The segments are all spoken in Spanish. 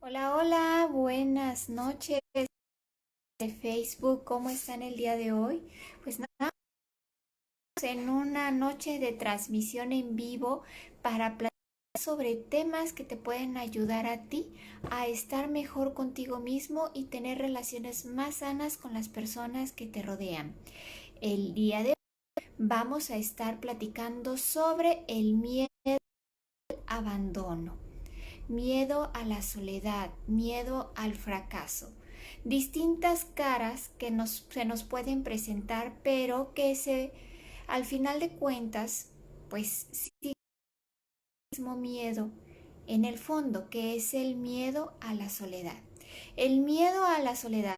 Hola, hola, buenas noches de Facebook. ¿Cómo están el día de hoy? Pues nada, en una noche de transmisión en vivo para platicar sobre temas que te pueden ayudar a ti a estar mejor contigo mismo y tener relaciones más sanas con las personas que te rodean. El día de hoy vamos a estar platicando sobre el miedo al abandono. Miedo a la soledad, miedo al fracaso. Distintas caras que se nos pueden presentar, pero al final de cuentas, pues sí, el mismo miedo en el fondo, que es el miedo a la soledad. El miedo a la soledad,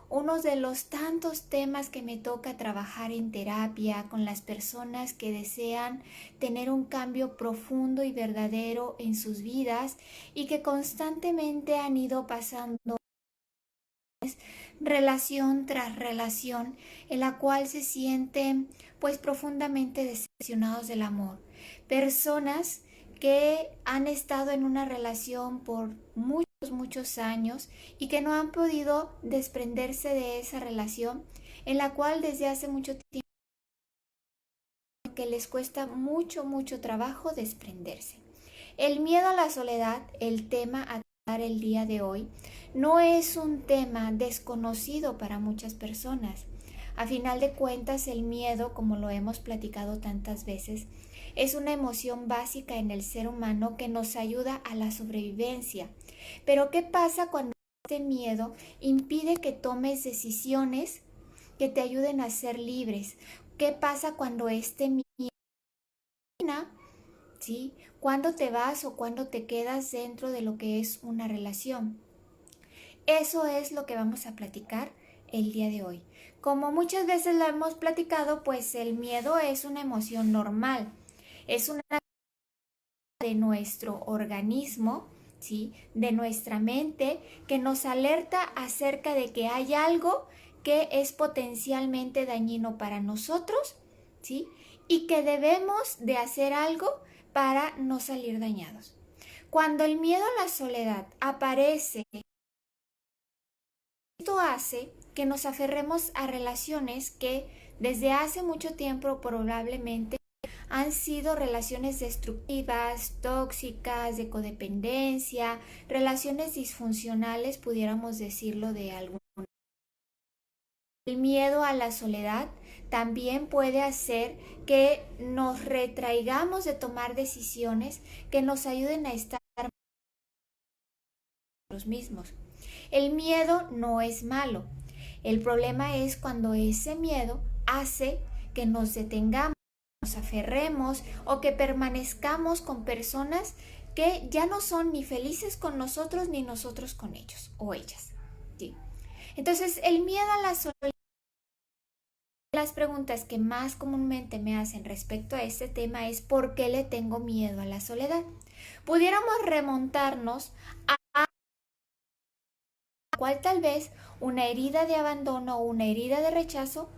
uno de los tantos temas que me toca trabajar en terapia con las personas que desean tener un cambio profundo y verdadero en sus vidas y que constantemente han ido pasando relación tras relación en la cual se sienten pues profundamente decepcionados del amor. Personas que han estado en una relación por muchos años y que no han podido desprenderse de esa relación en la cual desde hace mucho tiempo que les cuesta mucho trabajo desprenderse. El miedo a la soledad, el tema a tratar el día de hoy, no es un tema desconocido para muchas personas. A final de cuentas, el miedo, como lo hemos platicado tantas veces, es una emoción básica en el ser humano que nos ayuda a la sobrevivencia. Pero ¿qué pasa cuando este miedo impide que tomes decisiones que te ayuden a ser libres? ¿Qué pasa cuando este miedo, ¿sí? Cuándo te vas o cuándo te quedas dentro de lo que es una relación? Eso es lo que vamos a platicar el día de hoy. Como muchas veces lo hemos platicado, pues el miedo es una emoción normal, es una de nuestro organismo, ¿sí? De nuestra mente, que nos alerta acerca de que hay algo que es potencialmente dañino para nosotros, ¿sí? Y que debemos de hacer algo para no salir dañados. Cuando el miedo a la soledad aparece, esto hace que nos aferremos a relaciones que desde hace mucho tiempo probablemente han sido relaciones destructivas, tóxicas, de codependencia, relaciones disfuncionales, pudiéramos decirlo de algún. El miedo a la soledad también puede hacer que nos retraigamos de tomar decisiones que nos ayuden a estar nosotros mismos. El miedo no es malo. El problema es cuando ese miedo hace que nos detengamos, nos aferremos o que permanezcamos con personas que ya no son ni felices con nosotros ni nosotros con ellos o ellas. ¿Sí? Entonces, el miedo a la soledad, las preguntas que más comúnmente me hacen respecto a este tema es ¿por qué le tengo miedo a la soledad? Pudiéramos remontarnos a cual tal vez una herida de abandono o una herida de rechazo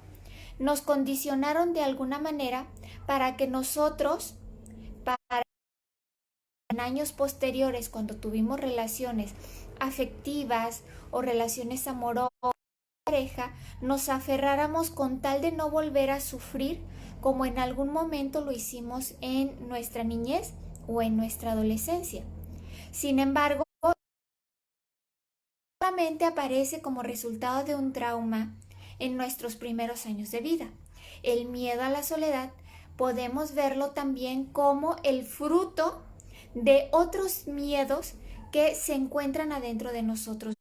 nos condicionaron de alguna manera para que nosotros, para en años posteriores, cuando tuvimos relaciones afectivas o relaciones amorosas, pareja, nos aferráramos con tal de no volver a sufrir como en algún momento lo hicimos en nuestra niñez o en nuestra adolescencia. Sin embargo, solamente aparece como resultado de un trauma en nuestros primeros años de vida. El miedo a la soledad podemos verlo también como el fruto de otros miedos que se encuentran adentro de nosotros.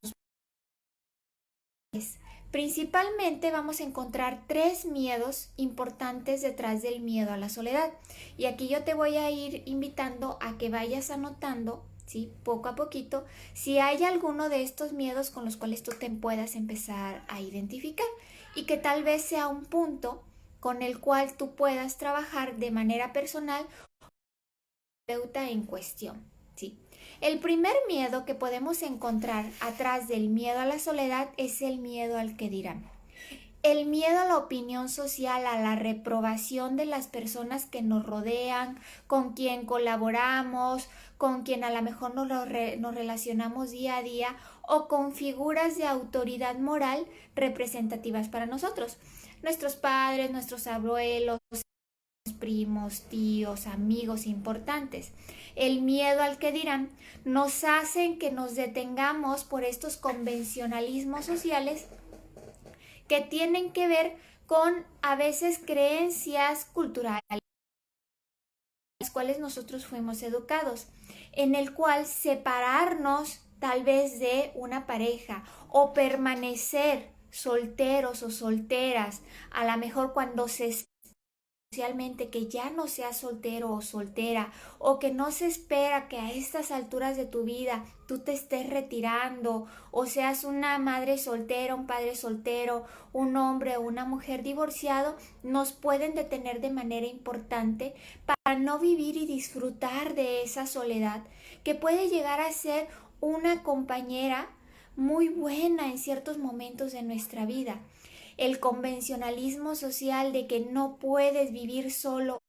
Principalmente vamos a encontrar tres miedos importantes detrás del miedo a la soledad. Y aquí yo te voy a ir invitando a que vayas anotando, ¿sí? Poco a poquito, si hay alguno de estos miedos con los cuales tú te puedas empezar a identificar y que tal vez sea un punto con el cual tú puedas trabajar de manera personal terapeuta en cuestión, ¿sí? El primer miedo que podemos encontrar atrás del miedo a la soledad es el miedo al que dirán. el miedo a la opinión social, a la reprobación de las personas que nos rodean, con quien colaboramos, con quien a lo mejor nos relacionamos día a día o con figuras de autoridad moral representativas para nosotros. Nuestros padres, nuestros abuelos, primos, tíos, amigos importantes. El miedo al que dirán nos hacen que nos detengamos por estos convencionalismos sociales que tienen que ver con a veces creencias culturales las cuales nosotros fuimos educados, en el cual separarnos tal vez de una pareja o permanecer solteros o solteras, a lo mejor cuando se socialmente que ya no seas soltero o soltera o que no se espera que a estas alturas de tu vida tú te estés retirando o seas una madre soltera, un padre soltero, un hombre o una mujer divorciado, nos pueden detener de manera importante para no vivir y disfrutar de esa soledad que puede llegar a ser una compañera muy buena en ciertos momentos de nuestra vida. El convencionalismo social de que no puedes vivir solo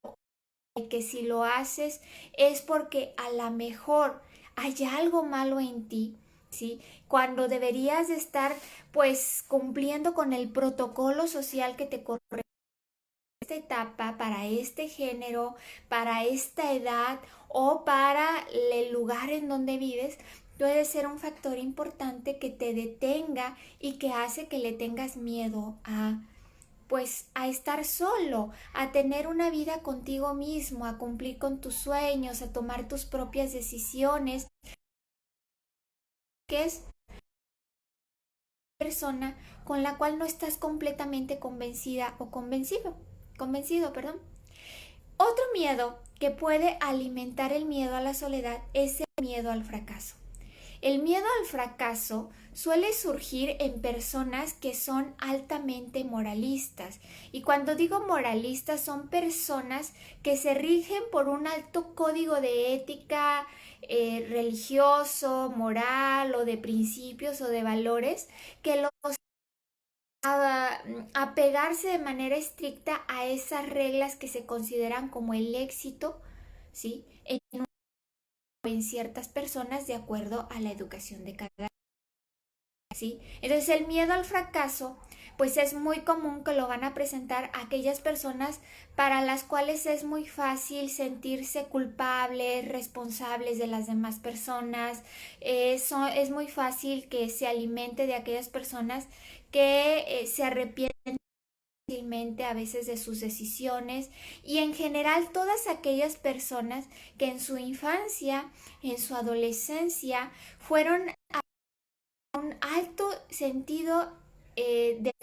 y que si lo haces es porque a lo mejor hay algo malo en ti, ¿sí? Cuando deberías de estar pues cumpliendo con el protocolo social que te corresponde esta etapa, para este género, para esta edad o para el lugar en donde vives, puede ser un factor importante que te detenga y que hace que le tengas miedo a pues a estar solo, a tener una vida contigo mismo, a cumplir con tus sueños, a tomar tus propias decisiones, que es persona con la cual no estás completamente convencida o convencido, perdón. Otro miedo que puede alimentar el miedo a la soledad es el miedo al fracaso. El miedo al fracaso suele surgir en personas que son altamente moralistas. Y cuando digo moralistas, son personas que se rigen por un alto código de ética religioso, moral o de principios o de valores que los apegarse de manera estricta a esas reglas que se consideran como el éxito, ¿sí? En ciertas personas de acuerdo a la educación de cada. ¿Sí? Entonces el miedo al fracaso, pues es muy común que lo van a presentar aquellas personas para las cuales es muy fácil sentirse responsables de las demás personas. Es muy fácil que se alimente de aquellas personas que se arrepienten fácilmente a veces de sus decisiones y en general todas aquellas personas que en su infancia, en su adolescencia, fueron un alto sentido de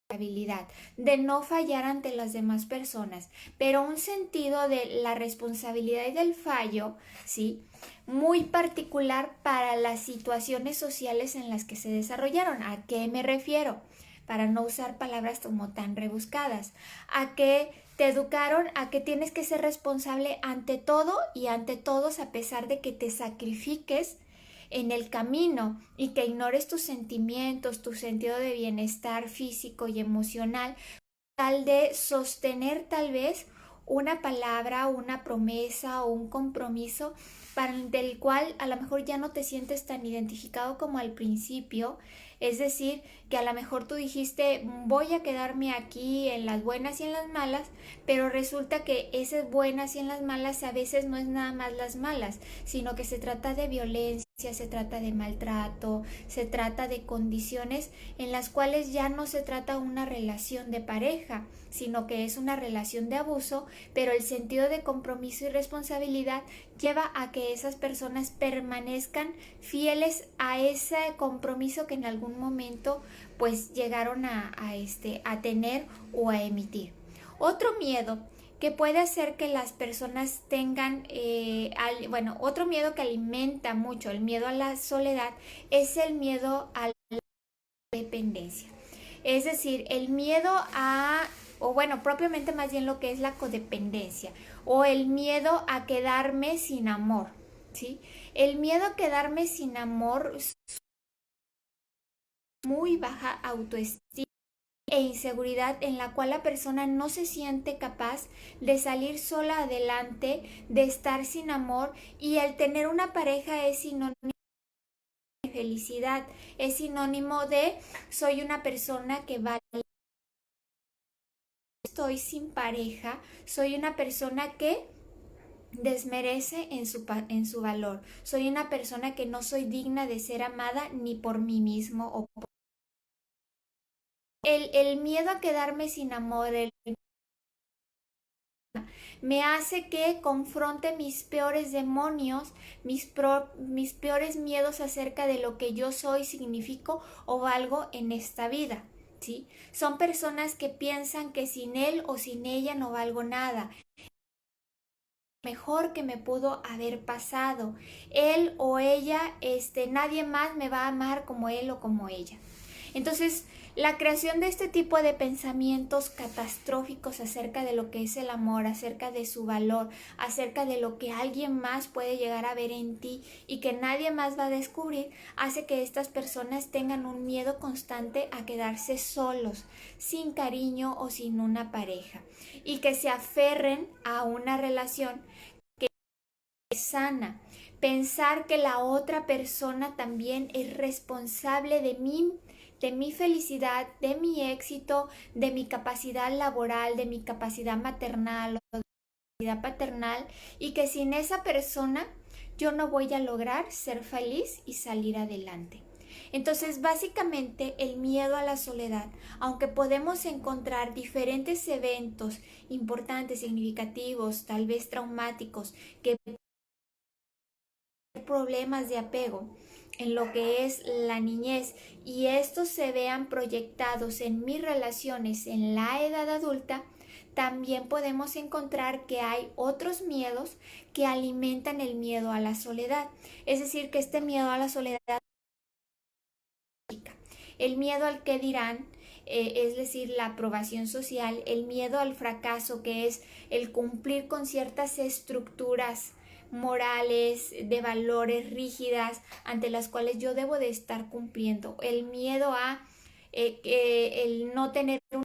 responsabilidad, de no fallar ante las demás personas, pero un sentido de la responsabilidad y del fallo, ¿sí? Muy particular para las situaciones sociales en las que se desarrollaron. ¿A qué me refiero? Para no usar palabras como tan rebuscadas. A que te educaron a que tienes que ser responsable ante todo y ante todos a pesar de que te sacrifiques en el camino y que ignores tus sentimientos, tu sentido de bienestar físico y emocional, tal de sostener tal vez una palabra, una promesa o un compromiso del cual a lo mejor ya no te sientes tan identificado como al principio. Es decir, que a lo mejor tú dijiste voy a quedarme aquí en las buenas y en las malas, pero resulta que esas buenas y en las malas a veces no es nada más las malas, sino que se trata de violencia, se trata de maltrato, se trata de condiciones en las cuales ya no se trata una relación de pareja, sino que es una relación de abuso, pero el sentido de compromiso y responsabilidad lleva a que esas personas permanezcan fieles a ese compromiso que en algún momento pues llegaron a tener o a emitir. Otro miedo que puede hacer que las personas tengan, otro miedo que alimenta mucho el miedo a la soledad es el miedo a la dependencia. Es decir, el miedo propiamente más bien lo que es la codependencia o el miedo a quedarme sin amor, ¿sí? El miedo a quedarme sin amor, muy baja autoestima e inseguridad en la cual la persona no se siente capaz de salir sola adelante, de estar sin amor, y el tener una pareja es sinónimo de felicidad, es sinónimo de soy una persona que vale. Estoy sin pareja, soy una persona que desmerece en su valor, soy una persona que no soy digna de ser amada ni por mí mismo o por... El miedo a quedarme sin amor, me hace que confronte mis peores demonios, mis peores miedos acerca de lo que yo soy, significo o valgo en esta vida. ¿Sí? Son personas que piensan que sin él o sin ella no valgo nada. Mejor que me pudo haber pasado. Él o ella, nadie más me va a amar como él o como ella. Entonces, la creación de este tipo de pensamientos catastróficos acerca de lo que es el amor, acerca de su valor, acerca de lo que alguien más puede llegar a ver en ti y que nadie más va a descubrir, hace que estas personas tengan un miedo constante a quedarse solos, sin cariño o sin una pareja, y que se aferren a una relación que es sana. Pensar que la otra persona también es responsable de mi felicidad, de mi éxito, de mi capacidad laboral, de mi capacidad maternal o de mi capacidad paternal, y que sin esa persona yo no voy a lograr ser feliz y salir adelante. Entonces, básicamente, el miedo a la soledad, aunque podemos encontrar diferentes eventos importantes, significativos, tal vez traumáticos, que problemas de apego en lo que es la niñez, y estos se vean proyectados en mis relaciones en la edad adulta, también podemos encontrar que hay otros miedos que alimentan el miedo a la soledad. Es decir, que este miedo a la soledad, el miedo al que dirán, es decir, la aprobación social, el miedo al fracaso, que es el cumplir con ciertas estructuras morales, de valores rígidas ante las cuales yo debo de estar cumpliendo, el miedo a el no tener una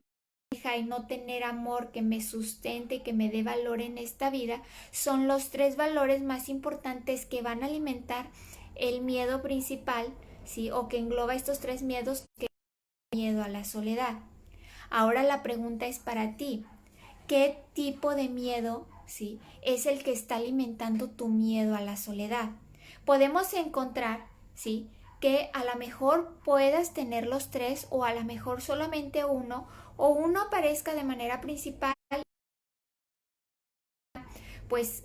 hija y no tener amor que me sustente y que me dé valor en esta vida, son los tres valores más importantes que van a alimentar el miedo principal, ¿sí? O que engloba estos tres miedos, que es el miedo a la soledad. Ahora la pregunta es para ti: ¿qué tipo de miedo, sí, es el que está alimentando tu miedo a la soledad? Podemos encontrar, sí, que a lo mejor puedas tener los tres, o a lo mejor solamente uno, o uno aparezca de manera principal, pues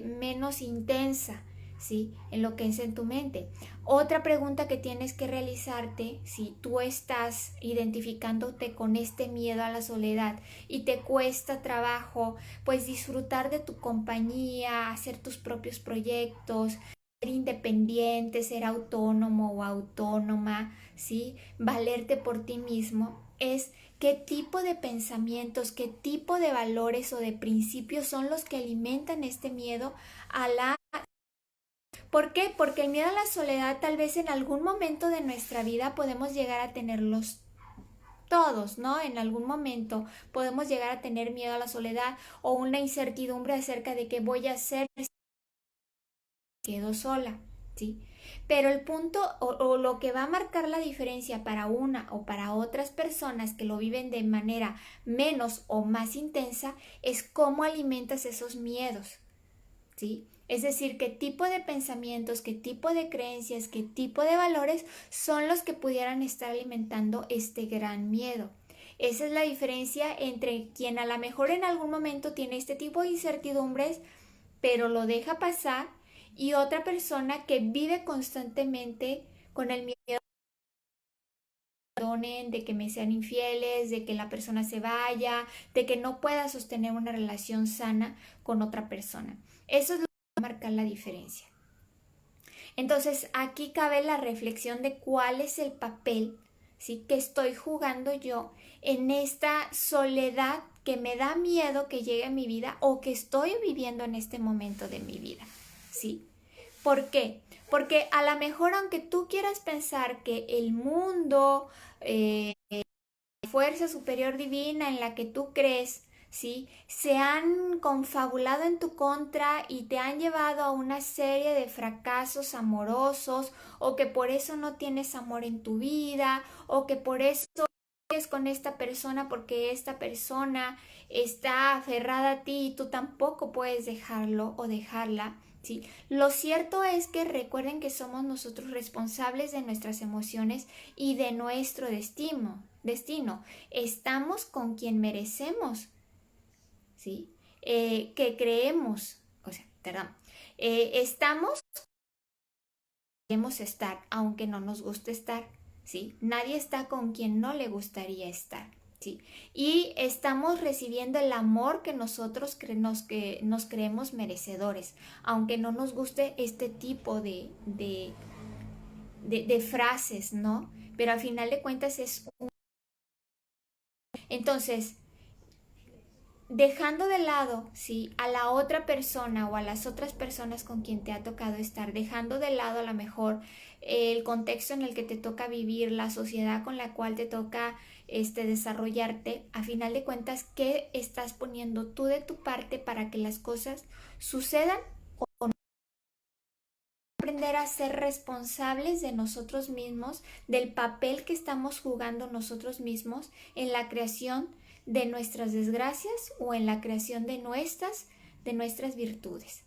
menos intensa, ¿sí? En lo que es en tu mente. Otra pregunta que tienes que realizarte, si tú estás identificándote con este miedo a la soledad y te cuesta trabajo, pues disfrutar de tu compañía, hacer tus propios proyectos, ser independiente, ser autónomo o autónoma, ¿sí? Valerte por ti mismo, es qué tipo de pensamientos, qué tipo de valores o de principios son los que alimentan este miedo a la... ¿Por qué? Porque el miedo a la soledad, tal vez en algún momento de nuestra vida podemos llegar a tenerlos todos, ¿no? En algún momento podemos llegar a tener miedo a la soledad o una incertidumbre acerca de qué voy a hacer si quedo sola, ¿sí? Pero el punto o lo que va a marcar la diferencia para una o para otras personas que lo viven de manera menos o más intensa es cómo alimentas esos miedos, ¿sí? Es decir, qué tipo de pensamientos, qué tipo de creencias, qué tipo de valores son los que pudieran estar alimentando este gran miedo. Esa es la diferencia entre quien a lo mejor en algún momento tiene este tipo de incertidumbres, pero lo deja pasar, y otra persona que vive constantemente con el miedo de que me sean infieles, de que la persona se vaya, de que no pueda sostener una relación sana con otra persona. Eso es lo que va a marcar la diferencia. Entonces, aquí cabe la reflexión de cuál es el papel, ¿sí?, que estoy jugando yo en esta soledad que me da miedo que llegue a mi vida o que estoy viviendo en este momento de mi vida, ¿sí? ¿Por qué? Porque a lo mejor, aunque tú quieras pensar que el mundo, fuerza superior divina en la que tú crees, ¿sí? Se han confabulado en tu contra y te han llevado a una serie de fracasos amorosos, o que por eso no tienes amor en tu vida, o que por eso es con esta persona porque esta persona está aferrada a ti y tú tampoco puedes dejarlo o dejarla. Sí, lo cierto es que recuerden que somos nosotros responsables de nuestras emociones y de nuestro destino. Estamos con quien merecemos, ¿sí? Que creemos, o sea, perdón, estamos queremos estar, aunque no nos guste estar, ¿sí? Nadie está con quien no le gustaría estar, ¿sí? Y estamos recibiendo el amor que nosotros que nos creemos merecedores, aunque no nos guste este tipo de frases, ¿no? Pero al final de cuentas es un... Entonces, dejando de lado, ¿sí? A la otra persona o a las otras personas con quien te ha tocado estar, dejando de lado a lo mejor el contexto en el que te toca vivir, la sociedad con la cual te toca desarrollarte, a final de cuentas, ¿qué estás poniendo tú de tu parte para que las cosas sucedan? Aprender a ser responsables de nosotros mismos, del papel que estamos jugando nosotros mismos en la creación de nuestras desgracias o en la creación de nuestras virtudes.